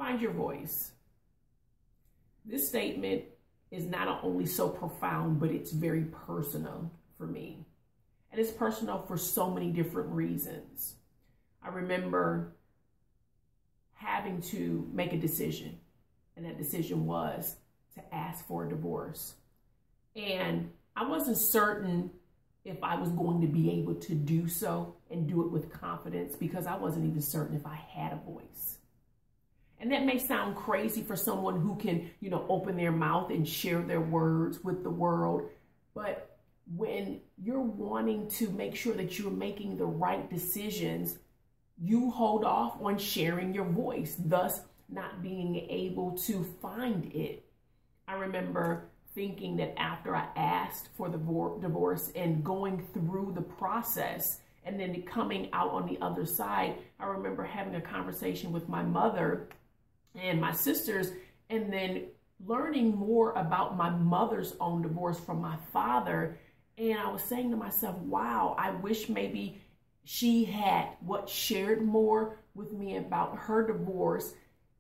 Find your voice. This statement is not only so profound, but it's very personal for me. And it's personal for so many different reasons. I remember having to make a decision, and that decision was to ask for a divorce. And I wasn't certain if I was going to be able to do so and do it with confidence, because I wasn't even certain if I had a voice. And that may sound crazy for someone who can, open their mouth and share their words with the world. But when you're wanting to make sure that you're making the right decisions, you hold off on sharing your voice, thus not being able to find it. I remember thinking that after I asked for the divorce and going through the process and then coming out on the other side, I remember having a conversation with my mother and my sisters, and then learning more about my mother's own divorce from my father. And I was saying to myself, wow, I wish maybe she had shared more with me about her divorce,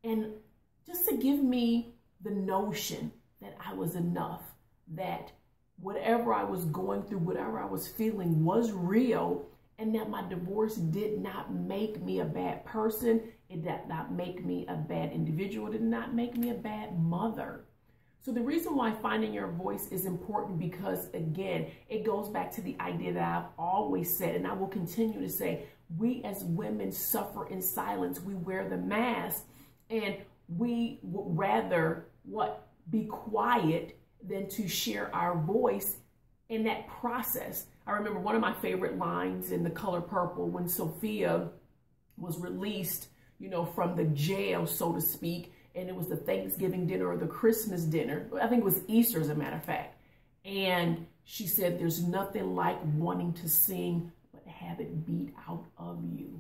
and just to give me the notion that I was enough, that whatever I was going through, whatever I was feeling was real, and that my divorce did not make me a bad person. It did not make me a bad individual. It did not make me a bad mother. So the reason why finding your voice is important, because again, it goes back to the idea that I've always said, and I will continue to say, we as women suffer in silence. We wear the mask, and we would rather be quiet than to share our voice in that process. I remember one of my favorite lines in The Color Purple, when Sophia was released, from the jail, so to speak, and it was the Thanksgiving dinner or the Christmas dinner. I think it was Easter, as a matter of fact. And she said, there's nothing like wanting to sing, but have it beat out of you.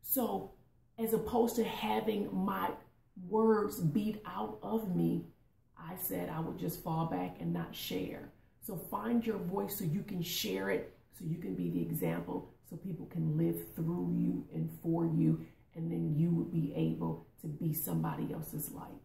So as opposed to having my words beat out of me, I said I would just fall back and not share. So find your voice so you can share it, so you can be the example, so people can live through you and for you, and then you will be able to be somebody else's light.